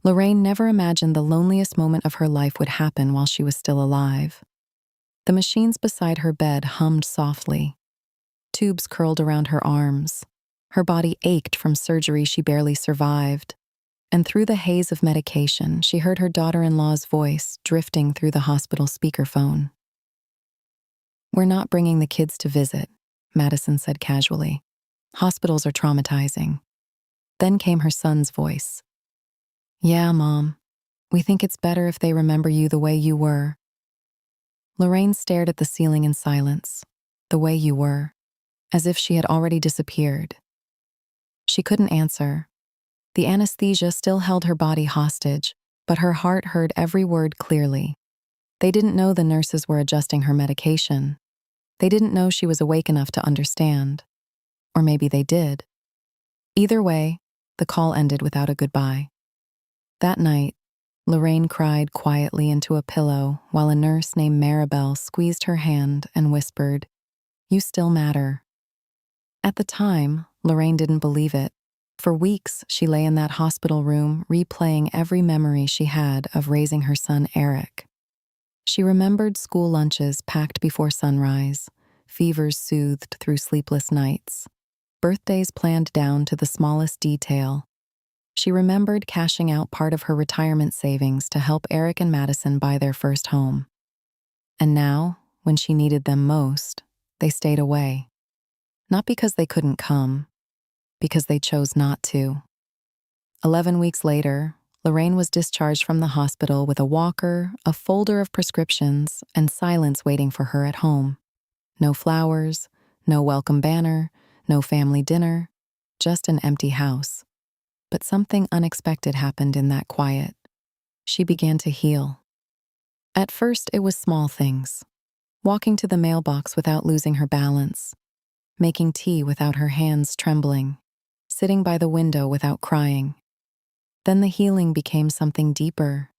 Lorraine never imagined the loneliest moment of her life would happen while she was still alive. The machines beside her bed hummed softly. Tubes curled around her arms. Her body ached from surgery she barely survived. And through the haze of medication, she heard her daughter-in-law's voice drifting through the hospital speakerphone. "We're not bringing the kids to visit," Madison said casually. "Hospitals are traumatizing." Then came her son's voice. "Yeah, Mom. We think it's better if they remember you the way you were." Lorraine stared at the ceiling in silence. The way you were. As if she had already disappeared. She couldn't answer. The anesthesia still held her body hostage, but her heart heard every word clearly. They didn't know the nurses were adjusting her medication. They didn't know she was awake enough to understand. Or maybe they did. Either way, the call ended without a goodbye. That night, Lorraine cried quietly into a pillow while a nurse named Maribel squeezed her hand and whispered, "You still matter." At the time, Lorraine didn't believe it. For weeks, she lay in that hospital room, replaying every memory she had of raising her son Eric. She remembered school lunches packed before sunrise, fevers soothed through sleepless nights, birthdays planned down to the smallest detail. She remembered cashing out part of her retirement savings to help Eric and Madison buy their first home. And now, when she needed them most, they stayed away. Not because they couldn't come, because they chose not to. 11 weeks later, Lorraine was discharged from the hospital with a walker, a folder of prescriptions, and silence waiting for her at home. No flowers, no welcome banner, no family dinner, just an empty house. But something unexpected happened in that quiet. She began to heal. At first, it was small things. Walking to the mailbox without losing her balance, making tea without her hands trembling, sitting by the window without crying. Then the healing became something deeper.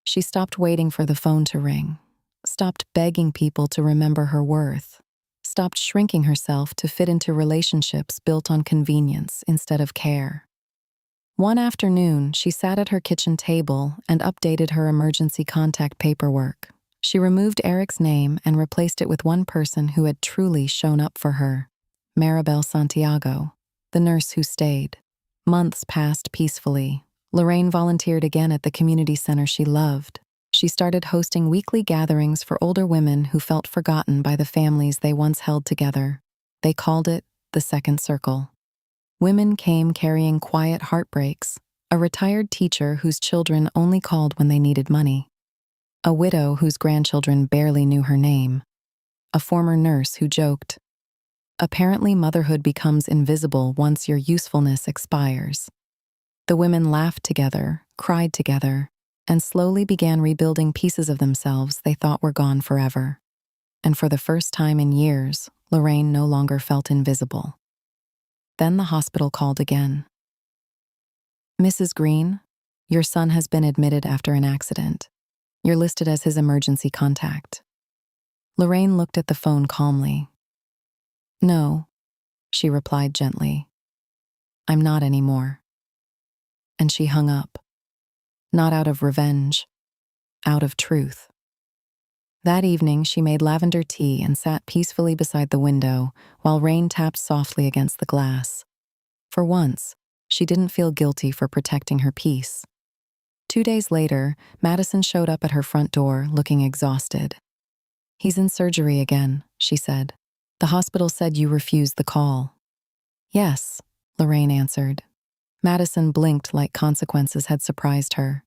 She stopped waiting for the phone to ring, stopped begging people to remember her worth, stopped shrinking herself to fit into relationships built on convenience instead of care. One afternoon, she sat at her kitchen table and updated her emergency contact paperwork. She removed Eric's name and replaced it with one person who had truly shown up for her, Maribel Santiago, the nurse who stayed. Months passed peacefully. Lorraine volunteered again at the community center she loved. She started hosting weekly gatherings for older women who felt forgotten by the families they once held together. They called it the Second Circle. Women came carrying quiet heartbreaks, a retired teacher whose children only called when they needed money, a widow whose grandchildren barely knew her name, a former nurse who joked, "Apparently motherhood becomes invisible once your usefulness expires." The women laughed together, cried together, and slowly began rebuilding pieces of themselves they thought were gone forever. And for the first time in years, Lorraine no longer felt invisible. Then the hospital called again. "Mrs. Green, your son has been admitted after an accident. You're listed as his emergency contact." Lorraine looked at the phone calmly. "No," she replied gently. "I'm not anymore." And she hung up. Not out of revenge, out of truth. That evening, she made lavender tea and sat peacefully beside the window while rain tapped softly against the glass. For once, she didn't feel guilty for protecting her peace. 2 days later, Madison showed up at her front door, looking exhausted. "He's in surgery again," she said. "The hospital said you refused the call." "Yes," Lorraine answered. Madison blinked like consequences had surprised her.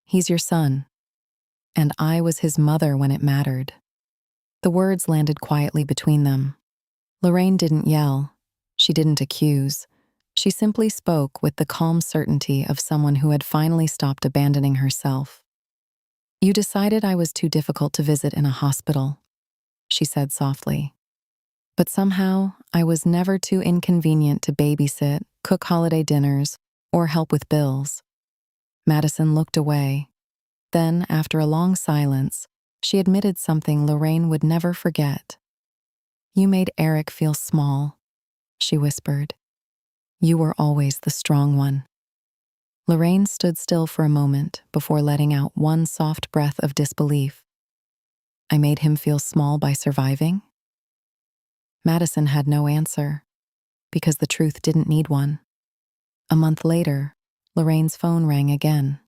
"He's your son. And I was his mother when it mattered." The words landed quietly between them. Lorraine didn't yell. She didn't accuse. She simply spoke with the calm certainty of someone who had finally stopped abandoning herself. "You decided I was too difficult to visit in a hospital," she said softly. "But somehow, I was never too inconvenient to babysit, cook holiday dinners, or help with bills." Madison looked away. Then, after a long silence, she admitted something Lorraine would never forget. "You made Eric feel small," she whispered. "You were always the strong one." Lorraine stood still for a moment before letting out one soft breath of disbelief. I made him feel small by surviving? Madison had no answer, because the truth didn't need one. A month later, Lorraine's phone rang again.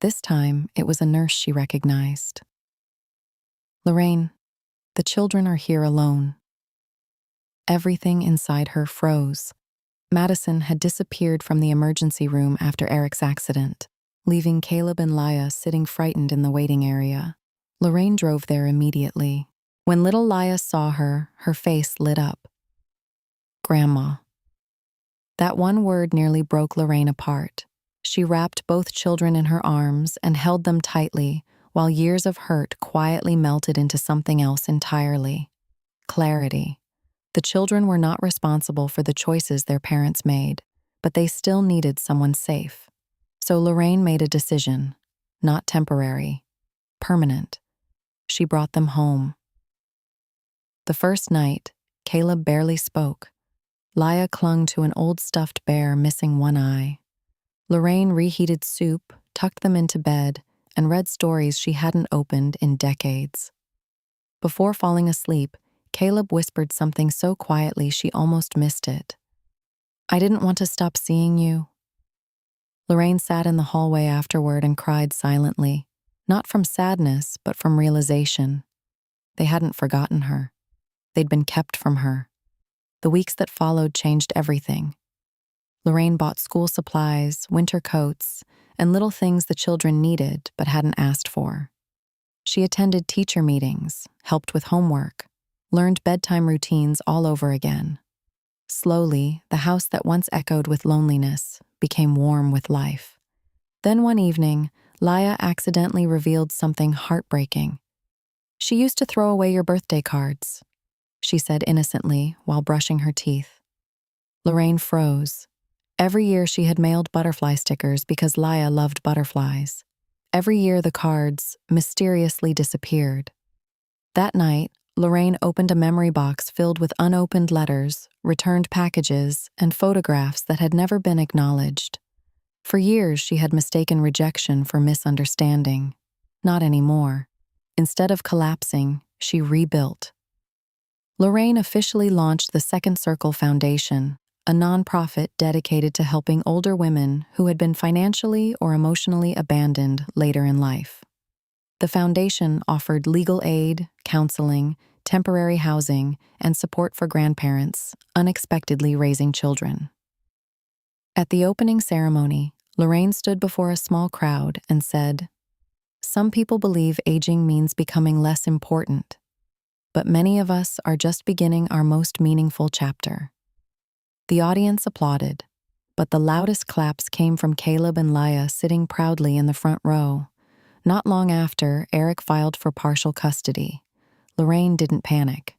This time, it was a nurse she recognized. Lorraine, the children are here alone. Everything inside her froze. Madison had disappeared from the emergency room after Eric's accident, leaving Caleb and Laya sitting frightened in the waiting area. Lorraine drove there immediately. When little Laya saw her, her face lit up. Grandma. That one word nearly broke Lorraine apart. She wrapped both children in her arms and held them tightly, while years of hurt quietly melted into something else entirely. Clarity. The children were not responsible for the choices their parents made, but they still needed someone safe. So Lorraine made a decision, not temporary, permanent. She brought them home. The first night, Caleb barely spoke. Laya clung to an old stuffed bear missing one eye. Lorraine reheated soup, tucked them into bed, and read stories she hadn't opened in decades. Before falling asleep, Caleb whispered something so quietly she almost missed it. I didn't want to stop seeing you. Lorraine sat in the hallway afterward and cried silently, not from sadness, but from realization. They hadn't forgotten her. They'd been kept from her. The weeks that followed changed everything. Lorraine bought school supplies, winter coats, and little things the children needed but hadn't asked for. She attended teacher meetings, helped with homework, learned bedtime routines all over again. Slowly, the house that once echoed with loneliness became warm with life. Then one evening, Laya accidentally revealed something heartbreaking. She used to throw away your birthday cards, she said innocently while brushing her teeth. Lorraine froze. Every year she had mailed butterfly stickers because Laya loved butterflies. Every year the cards mysteriously disappeared. That night, Lorraine opened a memory box filled with unopened letters, returned packages, and photographs that had never been acknowledged. For years she had mistaken rejection for misunderstanding. Not anymore. Instead of collapsing, she rebuilt. Lorraine officially launched the Second Circle Foundation, a nonprofit dedicated to helping older women who had been financially or emotionally abandoned later in life. The foundation offered legal aid, counseling, temporary housing, and support for grandparents unexpectedly raising children. At the opening ceremony, Lorraine stood before a small crowd and said, "Some people believe aging means becoming less important, but many of us are just beginning our most meaningful chapter." The audience applauded, but the loudest claps came from Caleb and Laya sitting proudly in the front row. Not long after, Eric filed for partial custody. Lorraine didn't panic.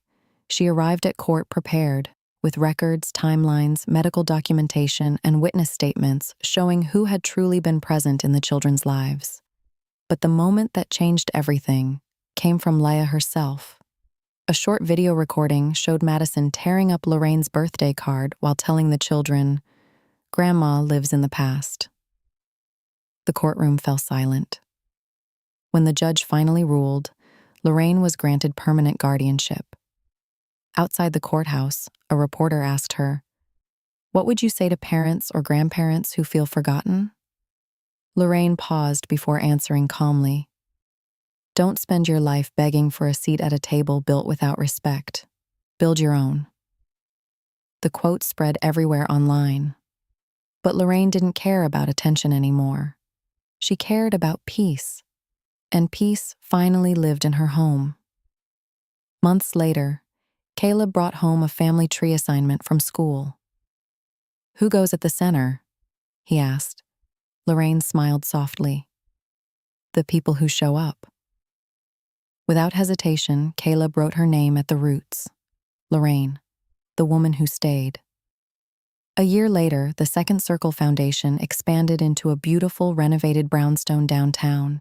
She arrived at court prepared, with records, timelines, medical documentation, and witness statements showing who had truly been present in the children's lives. But the moment that changed everything came from Laya herself. A short video recording showed Madison tearing up Lorraine's birthday card while telling the children, "Grandma lives in the past." The courtroom fell silent. When the judge finally ruled, Lorraine was granted permanent guardianship. Outside the courthouse, a reporter asked her, "What would you say to parents or grandparents who feel forgotten?" Lorraine paused before answering calmly, "Don't spend your life begging for a seat at a table built without respect. Build your own." The quote spread everywhere online. But Lorraine didn't care about attention anymore. She cared about peace, and peace finally lived in her home. Months later, Caleb brought home a family tree assignment from school. "Who goes at the center?" he asked. Lorraine smiled softly. "The people who show up." Without hesitation, Caleb wrote her name at the roots. Lorraine, the woman who stayed. A year later, the Second Circle Foundation expanded into a beautiful renovated brownstone downtown.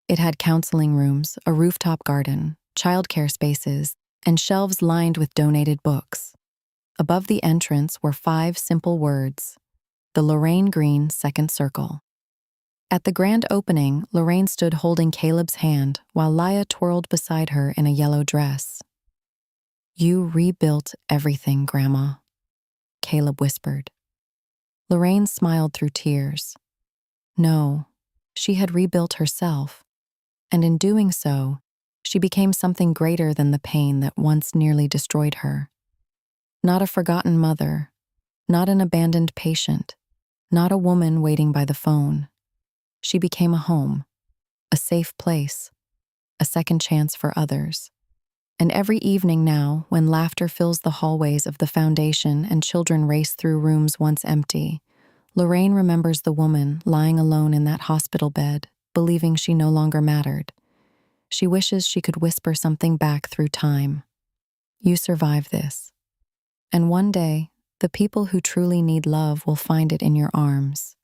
It had counseling rooms, a rooftop garden, childcare spaces, and shelves lined with donated books. Above the entrance were 5 simple words: the Lorraine Green Second Circle. At the grand opening, Lorraine stood holding Caleb's hand while Laya twirled beside her in a yellow dress. "You rebuilt everything, Grandma," Caleb whispered. Lorraine smiled through tears. No, she had rebuilt herself, and in doing so, she became something greater than the pain that once nearly destroyed her. Not a forgotten mother, not an abandoned patient, not a woman waiting by the phone. She became a home, a safe place, a second chance for others. And every evening now, when laughter fills the hallways of the foundation and children race through rooms once empty, Lorraine remembers the woman lying alone in that hospital bed, believing she no longer mattered. She wishes she could whisper something back through time. "You survive this. And one day, the people who truly need love will find it in your arms."